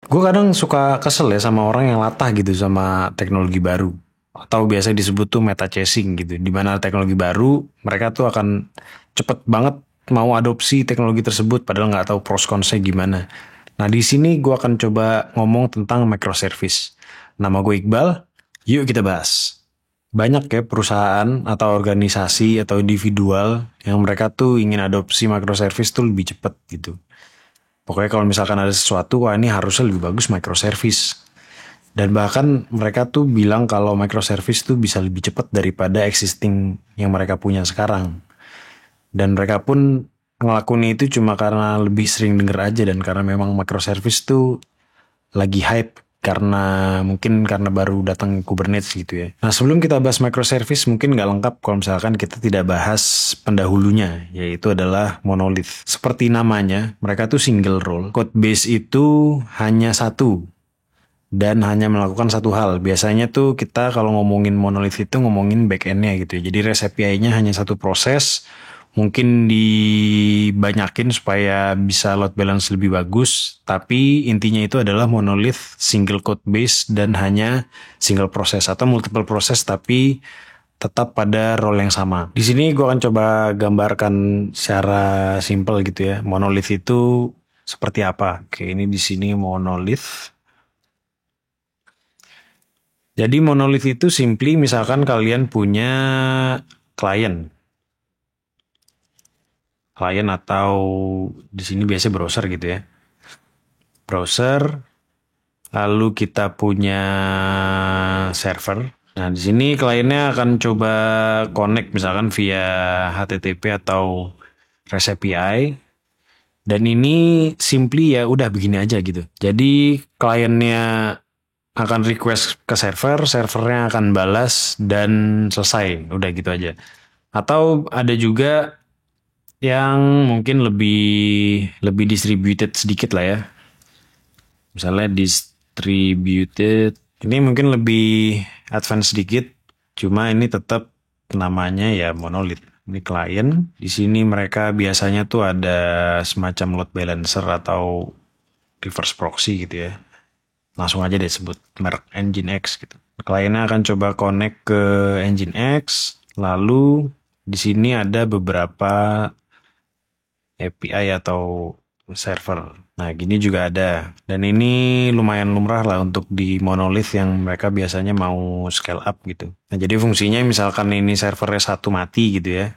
Gue kadang suka kesel ya sama orang yang latah gitu sama teknologi baru. Atau biasa disebut tuh meta chasing gitu. Dimana teknologi baru, mereka tuh akan cepet banget mau adopsi teknologi tersebut padahal nggak tahu pros consnya gimana. Nah di sini gue akan coba ngomong tentang microservice. Nama gue Iqbal, yuk kita bahas. Banyak ya perusahaan atau organisasi atau individual yang mereka tuh ingin adopsi microservice tuh lebih cepet gitu. Pokoknya kalau misalkan ada sesuatu, wah ini harusnya lebih bagus microservice. Dan bahkan mereka tuh bilang kalau microservice tuh bisa lebih cepat daripada existing yang mereka punya sekarang. Dan mereka pun ngelakuin itu cuma karena lebih sering denger aja dan karena memang microservice tuh lagi hype karena mungkin karena baru datang Kubernetes gitu ya. Nah sebelum kita bahas microservice mungkin nggak lengkap kalau misalkan kita tidak bahas pendahulunya yaitu adalah monolith. Seperti namanya mereka tuh single role. Code base itu hanya satu dan hanya melakukan satu hal. Biasanya tuh kita kalau ngomongin monolith itu ngomongin backendnya gitu ya. Jadi REST API-nya hanya satu proses, mungkin dibanyakin supaya bisa load balance lebih bagus, tapi intinya itu adalah monolith single code base dan hanya single proses atau multiple proses tapi tetap pada role yang sama. Di sini gue akan coba gambarkan secara simple gitu ya. Monolith itu seperti apa? Oke, ini di sini monolith. Jadi monolith itu simply misalkan kalian punya klien, klien atau di sini biasanya browser gitu ya. Browser, lalu kita punya server. Nah, di sini kliennya akan coba connect misalkan via HTTP atau REST API. Dan ini simply ya udah begini aja gitu. Jadi kliennya akan request ke server, servernya akan balas dan selesai. Udah gitu aja. Atau ada juga yang mungkin lebih lebih distributed sedikit lah ya. Misalnya distributed ini mungkin lebih advance sedikit, cuma ini tetap namanya ya monolith. Ini klien, di sini mereka biasanya tuh ada semacam load balancer atau reverse proxy gitu ya. Langsung aja deh sebut merek Nginx gitu. Kliennya akan coba connect ke Nginx, lalu di sini ada beberapa API atau server. Nah, gini juga ada. Dan ini lumayan lumrah lah untuk di monolith yang mereka biasanya mau scale up gitu. Nah, jadi fungsinya misalkan ini servernya satu mati gitu ya.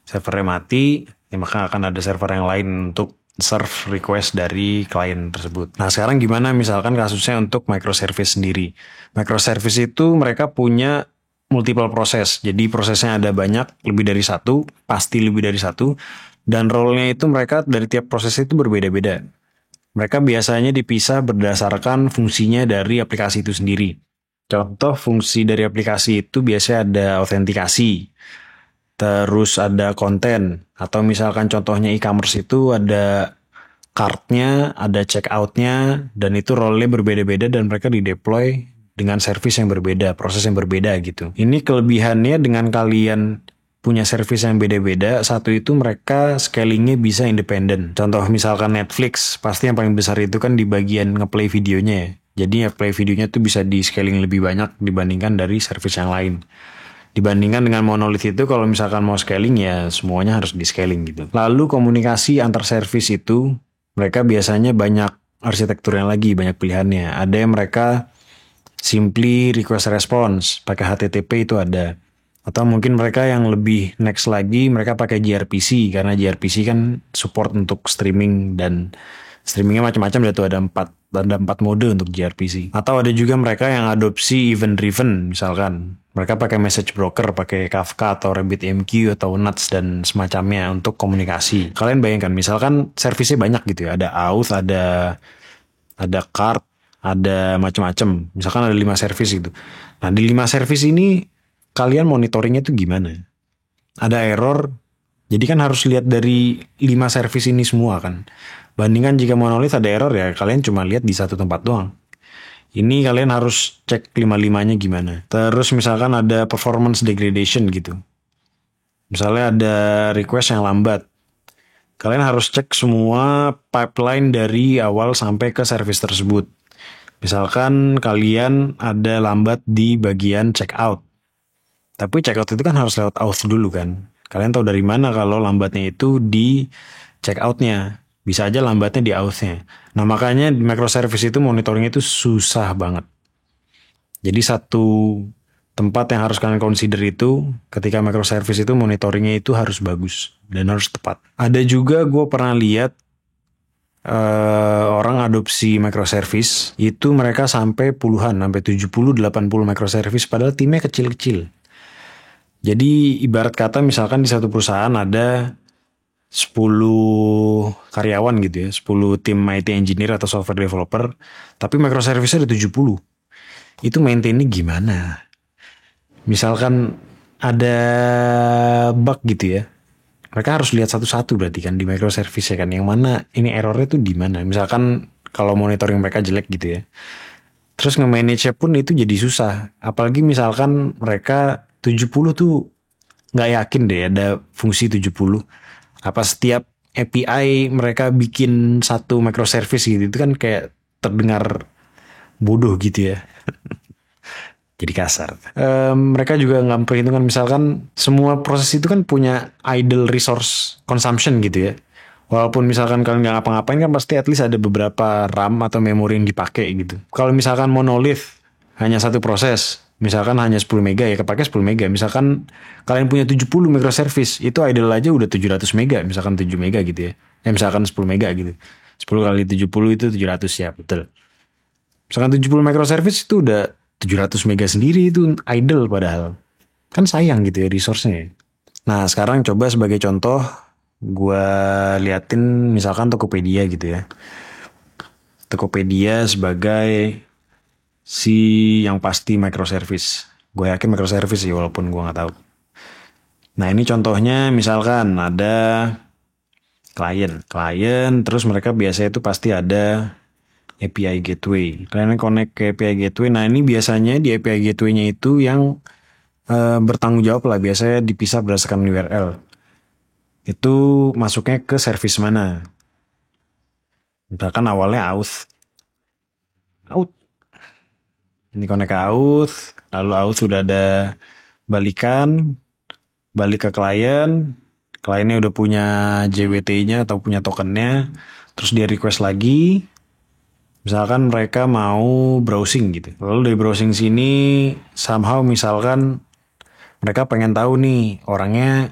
Servernya mati, ya maka akan ada server yang lain untuk serve request dari klien tersebut. Nah, sekarang gimana misalkan kasusnya untuk microservice sendiri. Microservice itu mereka punya multiple proses. Jadi prosesnya ada banyak, lebih dari satu, pasti lebih dari satu. Dan role-nya itu mereka dari tiap proses itu berbeda-beda. Mereka biasanya dipisah berdasarkan fungsinya dari aplikasi itu sendiri. Contoh fungsi dari aplikasi itu biasanya ada autentikasi, terus ada konten, atau misalkan contohnya e-commerce itu ada cart-nya, ada checkout-nya, dan itu role-nya berbeda-beda dan mereka di-deploy dengan service yang berbeda, proses yang berbeda gitu. Ini kelebihannya dengan kalian punya service yang beda-beda, satu itu mereka scalingnya bisa independen. Contoh misalkan Netflix, pasti yang paling besar itu kan di bagian ngeplay videonya ya. Jadi ya play videonya tuh bisa di scaling lebih banyak dibandingkan dari service yang lain. Dibandingkan dengan monolith itu kalau misalkan mau scaling ya semuanya harus di scaling gitu. Lalu komunikasi antar service itu mereka biasanya banyak arsitekturnya lagi, banyak pilihannya. Ada yang mereka simply request response, pakai HTTP itu ada. Atau mungkin mereka yang lebih next lagi mereka pakai gRPC karena gRPC kan support untuk streaming dan streamingnya macam-macam ada tuh ada empat mode untuk gRPC. Atau ada juga mereka yang adopsi event driven misalkan. Mereka pakai message broker, pakai Kafka atau RabbitMQ atau Nuts dan semacamnya untuk komunikasi. Kalian bayangkan misalkan servisnya banyak gitu ya. Ada auth, ada card, ada macam-macam. Misalkan ada 5 service gitu. Nah, di 5 service ini kalian monitoringnya tuh gimana? Ada error, jadi kan harus lihat dari 5 service ini semua kan. Bandingkan jika monolith ada error ya kalian cuma lihat di satu tempat doang. Ini kalian harus cek lima-limanya gimana. Terus misalkan ada performance degradation gitu. Misalnya ada request yang lambat. kalian harus cek semua pipeline dari awal sampai ke service tersebut. Misalkan kalian ada lambat di bagian checkout. Tapi checkout itu kan harus lewat auth dulu kan. Kalian tahu dari mana kalau lambatnya itu di checkoutnya. Bisa aja lambatnya di authnya. Nah makanya di microservice itu monitoring itu susah banget. Jadi satu tempat yang harus kalian consider itu ketika microservice itu monitoringnya itu harus bagus dan harus tepat. Ada juga gue pernah lihat orang adopsi microservice itu mereka sampai puluhan, sampai 70-80 microservice padahal timnya kecil-kecil. Jadi ibarat kata misalkan di satu perusahaan ada 10 karyawan gitu ya, 10 tim IT engineer atau software developer, tapi microservice ada 70. Itu maintainnya gimana? Misalkan ada bug gitu ya. Mereka harus lihat satu-satu berarti kan di microservice ya kan. Yang mana ini errornya tuh di mana. Misalkan kalau monitoring mereka jelek gitu ya. Terus nge-manage pun itu jadi susah. Apalagi misalkan mereka 70 tuh nggak yakin deh ada fungsi 70. Apa setiap API mereka bikin satu microservice gitu. Itu kan kayak terdengar bodoh gitu ya. Jadi kasar. Mereka juga nggak memperhitungkan misalkan semua proses itu kan punya idle resource consumption gitu ya. Walaupun misalkan kalian nggak ngapa-ngapain kan pasti at least ada beberapa RAM atau memori yang dipakai gitu. Kalau misalkan monolith hanya satu proses, misalkan hanya 10 mega ya kepake 10 mega. Misalkan kalian punya 70 microservice, itu idle aja udah 700 mega, misalkan 7 mega gitu ya. Misalkan 10 mega gitu. 10 kali 70 itu 700 ya, betul. Misalkan 70 microservice itu udah 700 mega sendiri itu idle padahal. Kan sayang gitu ya resource-nya. Nah sekarang coba sebagai contoh gue liatin misalkan Tokopedia gitu ya. Tokopedia sebagai si yang pasti microservice. Gue yakin microservice sih walaupun gue gak tahu. Nah ini contohnya misalkan ada klien terus mereka biasanya itu pasti ada API gateway. Kalian connect ke API gateway. Nah ini biasanya di API gateway-nya itu yang bertanggung jawab lah. Biasanya dipisah berdasarkan URL. Itu masuknya ke service mana. Misalkan awalnya auth. Ini connect ke auth. Lalu auth sudah ada balikan. Balik ke klien. Kliennya udah punya JWT-nya atau punya tokennya. Terus dia request lagi. Misalkan mereka mau browsing gitu. Lalu dari browsing sini somehow misalkan mereka pengen tahu nih orangnya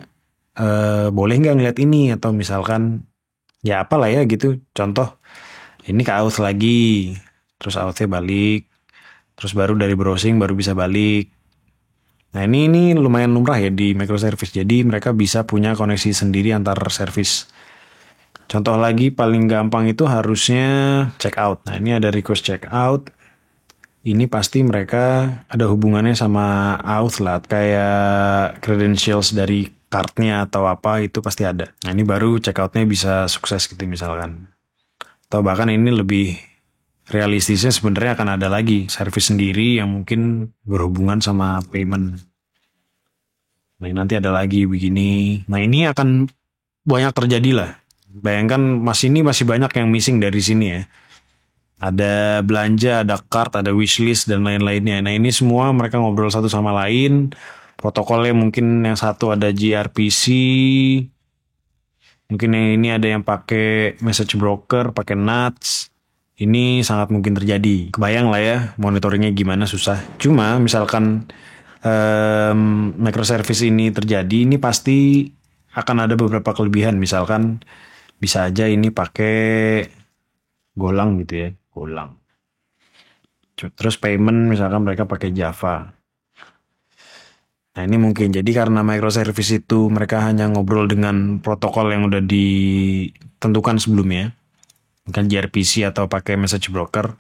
boleh nggak ngeliat ini atau misalkan ya apalah ya gitu. Contoh ini ke auth lagi, terus authnya balik, terus baru dari browsing baru bisa balik. Nah ini lumayan lumrah ya di microservice. Jadi mereka bisa punya koneksi sendiri antar service. Contoh lagi paling gampang itu harusnya check out. Nah ini ada request check out. Ini pasti mereka ada hubungannya sama auth lah. Kayak credentials dari cardnya atau apa itu pasti ada. Nah ini baru check outnya bisa sukses gitu misalkan. Atau bahkan ini lebih realistisnya sebenarnya akan ada lagi service sendiri yang mungkin berhubungan sama payment. Nah nanti ada lagi begini. Nah ini akan banyak terjadi lah. Bayangkan ini masih banyak yang missing dari sini ya. Ada belanja, ada cart, ada wishlist dan lain-lainnya. Nah ini semua mereka ngobrol satu sama lain. Protokolnya mungkin yang satu ada gRPC. Mungkin yang ini ada yang pakai message broker, pakai NATS. Ini sangat mungkin terjadi. Kebayang lah ya monitoringnya gimana susah. Cuma misalkan microservice ini terjadi, ini pasti akan ada beberapa kelebihan. Misalkan bisa aja ini pakai Golang gitu ya, Golang. Terus payment misalkan mereka pakai Java. Nah ini mungkin jadi karena microservice itu mereka hanya ngobrol dengan protokol yang udah ditentukan sebelumnya. Bukan gRPC atau pakai message broker.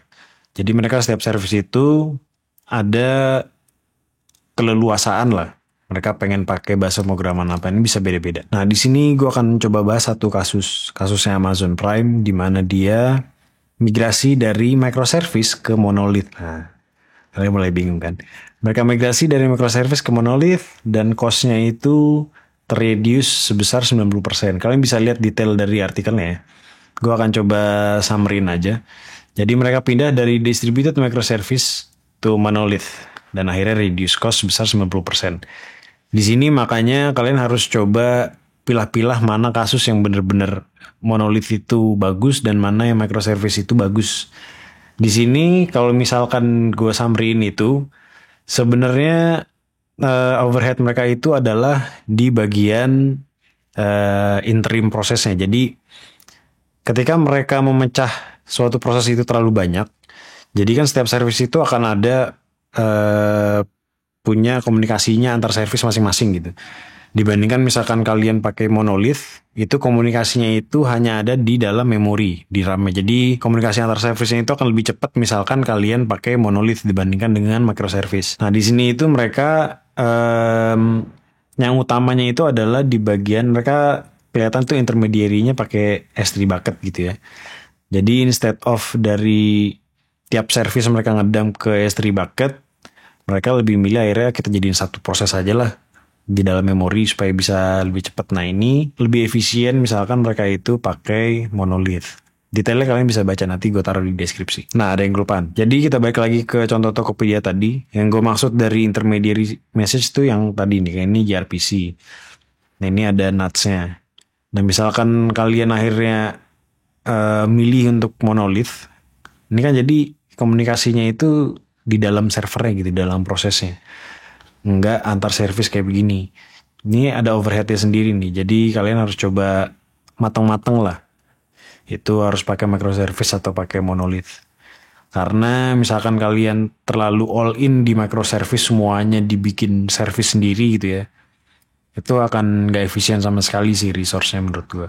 Jadi mereka setiap service itu ada keleluasaan lah. Mereka pengen pakai bahasa pemrograman apa ini bisa beda-beda. Nah di sini gue akan coba bahas satu kasusnya Amazon Prime di mana dia migrasi dari microservice ke monolith. Nah kalian mulai bingung kan? Mereka migrasi dari microservice ke monolith dan cost-nya itu terreduce sebesar 90%. Kalian bisa lihat detail dari artikelnya ya. Gue akan coba summarin aja. Jadi mereka pindah dari distributed microservice to monolith dan akhirnya reduce cost sebesar 90%. Di sini makanya kalian harus coba pilah-pilah mana kasus yang benar-benar monolith itu bagus dan mana yang microservice itu bagus. Di sini kalau misalkan gue summary itu sebenarnya overhead mereka itu adalah di bagian interim prosesnya. Jadi ketika mereka memecah suatu proses itu terlalu banyak, jadi kan setiap service itu akan ada punya komunikasinya antar service masing-masing gitu. Dibandingkan misalkan kalian pakai monolith, itu komunikasinya itu hanya ada di dalam memori, di RAM-nya. Jadi komunikasi antar service-nya itu akan lebih cepat misalkan kalian pakai monolith dibandingkan dengan microservice. Nah di sini itu mereka yang utamanya itu adalah di bagian mereka kelihatan tuh intermediary-nya pakai S3 bucket gitu ya. Jadi instead of dari tiap service mereka ngedump ke S3 bucket, mereka lebih milih akhirnya kita jadiin satu proses aja lah di dalam memori supaya bisa lebih cepat. Nah ini lebih efisien misalkan mereka itu pakai monolith. Detailnya kalian bisa baca nanti gue taruh di deskripsi. Nah ada yang kelupaan. Jadi kita balik lagi ke contoh Tokopedia tadi. Yang gue maksud dari intermediary message tuh yang tadi nih. Kayak ini gRPC. Nah ini ada nuts-nya. Nah misalkan kalian akhirnya milih untuk monolith. Ini kan jadi komunikasinya itu di dalam servernya gitu. Di dalam prosesnya. Enggak antar service kayak begini. Ini ada overheadnya sendiri nih. Jadi kalian harus coba mateng-mateng lah. Itu harus pakai microservice atau pakai monolith. Karena misalkan kalian terlalu all in di microservice semuanya dibikin service sendiri gitu ya. Itu akan gak efisien sama sekali sih resource-nya menurut gue.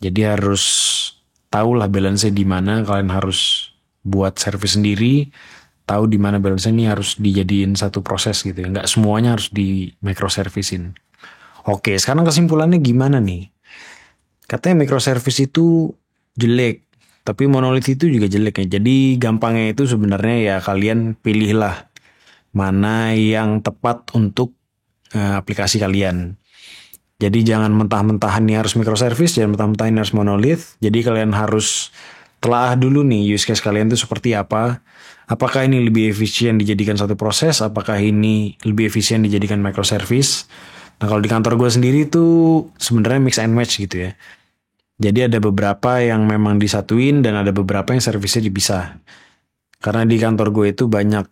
Jadi harus tahu lah balance-nya di mana. Kalian harus buat service sendiri. Tahu di mana balance ini harus dijadiin satu proses gitu ya. Nggak semuanya harus di microservicein. Oke, sekarang kesimpulannya gimana nih? Katanya microservice itu jelek, tapi monolith itu juga jelek ya. Jadi gampangnya itu sebenarnya ya kalian pilihlah mana yang tepat untuk aplikasi kalian. Jadi jangan mentah-mentahan nih harus microservice, jangan mentah-mentahan harus monolith. Jadi kalian harus telaah dulu nih use case kalian itu seperti apa. Apakah ini lebih efisien dijadikan satu proses? Apakah ini lebih efisien dijadikan microservice? Nah kalau di kantor gue sendiri tuh sebenarnya mix and match gitu ya. Jadi ada beberapa yang memang disatuin dan ada beberapa yang servisnya dipisah. Karena di kantor gue itu banyak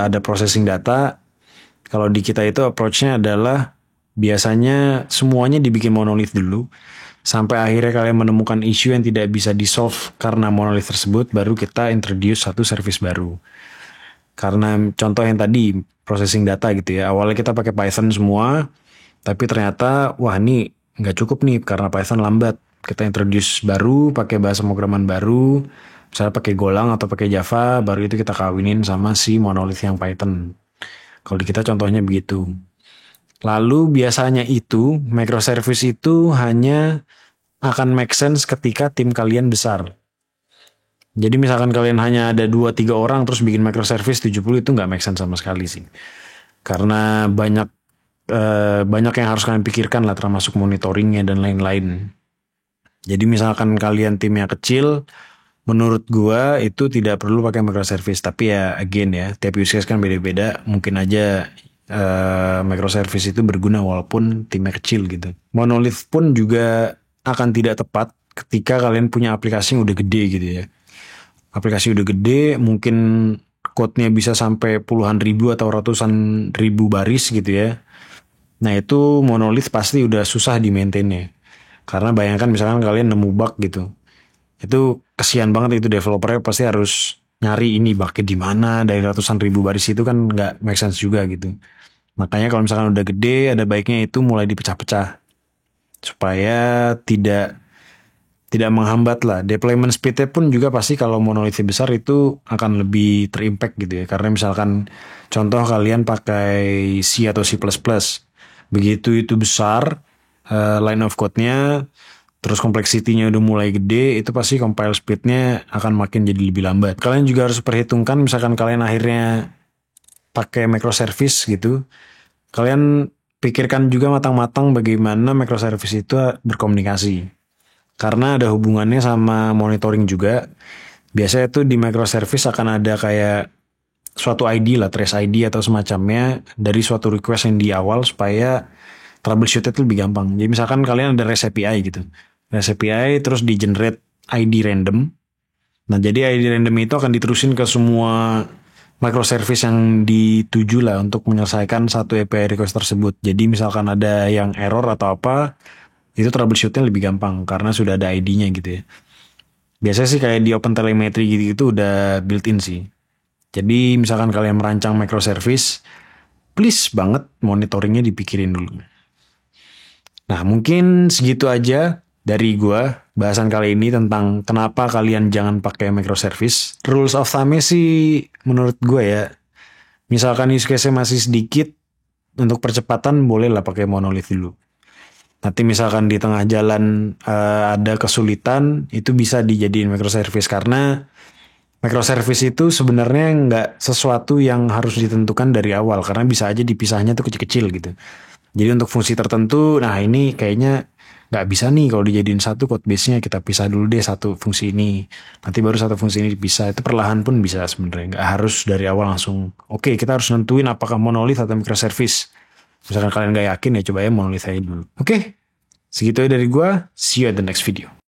ada processing data. Kalau di kita itu approach-nya adalah biasanya semuanya dibikin monolith dulu. Sampai akhirnya kalian menemukan isu yang tidak bisa di-solve karena monolith tersebut, baru kita introduce satu service baru. Karena contoh yang tadi, processing data gitu ya. Awalnya kita pakai Python semua, tapi ternyata, wah ini nggak cukup nih karena Python lambat. Kita introduce baru, pakai bahasa pemrograman baru, misalnya pakai Golang atau pakai Java, baru itu kita kawinin sama si monolith yang Python. Kalau di kita contohnya begitu. Lalu biasanya itu microservice itu hanya akan make sense ketika tim kalian besar. Jadi misalkan kalian hanya ada 2-3 orang terus bikin microservice 70 itu nggak make sense sama sekali sih. Karena banyak yang harus kalian pikirkan lah termasuk monitoringnya dan lain-lain. Jadi misalkan kalian timnya kecil, menurut gua itu tidak perlu pakai microservice. Tapi ya again ya, tiap use case kan beda-beda. Mungkin aja microservice itu berguna walaupun timnya kecil gitu. Monolith pun juga akan tidak tepat ketika kalian punya aplikasi yang udah gede gitu ya. Aplikasi udah gede, mungkin code-nya bisa sampai puluhan ribu atau ratusan ribu baris gitu ya. Nah itu monolith pasti udah susah di maintain-nya. Karena bayangkan misalkan kalian nemu bug gitu. Itu kesian banget itu developernya pasti harus nyari ini bugnya di mana dari ratusan ribu baris itu kan nggak make sense juga gitu. Makanya kalau misalkan udah gede ada baiknya itu mulai dipecah-pecah supaya tidak menghambat lah. Deployment speed-nya pun juga pasti kalau monolith besar itu akan lebih terimpact gitu ya. Karena misalkan contoh kalian pakai C atau C++, begitu itu besar line of code-nya, terus complexity-nya udah mulai gede, itu pasti compile speed-nya akan makin jadi lebih lambat. Kalian juga harus perhitungkan misalkan kalian akhirnya pakai microservice gitu, kalian pikirkan juga matang-matang bagaimana microservice itu berkomunikasi. Karena ada hubungannya sama monitoring juga. Biasanya tuh di microservice akan ada kayak suatu ID lah, trace ID atau semacamnya dari suatu request yang di awal supaya troubleshoot itu lebih gampang. Jadi misalkan kalian ada REST API gitu. REST API terus di generate ID random. Nah jadi ID random itu akan diterusin ke semua microservice yang dituju lah untuk menyelesaikan satu API request tersebut. Jadi misalkan ada yang error atau apa, itu troubleshootnya lebih gampang karena sudah ada ID-nya gitu ya. Biasanya sih kayak di OpenTelemetry gitu udah built-in sih. Jadi misalkan kalian merancang microservice, please banget monitoringnya dipikirin dulu. Nah mungkin segitu aja dari gua bahasan kali ini tentang kenapa kalian jangan pakai microservice. Rules of thumb-nya sih menurut gua ya, misalkan use case-nya masih sedikit, untuk percepatan bolehlah pakai monolith dulu. Nanti misalkan di tengah jalan ada kesulitan, itu bisa dijadiin microservice karena microservice itu sebenarnya nggak sesuatu yang harus ditentukan dari awal karena bisa aja dipisahnya tuh kecil-kecil gitu. Jadi untuk fungsi tertentu, nah ini kayaknya nggak bisa nih kalau dijadiin satu code base-nya kita pisah dulu deh satu fungsi ini. Nanti baru satu fungsi ini dipisah. Itu perlahan pun bisa sebenarnya. Nggak harus dari awal langsung. Oke, kita harus nentuin apakah monolith atau microservice. Misalkan kalian nggak yakin ya coba ya monolith aja dulu. Oke, segitu aja dari gua. See you at the next video.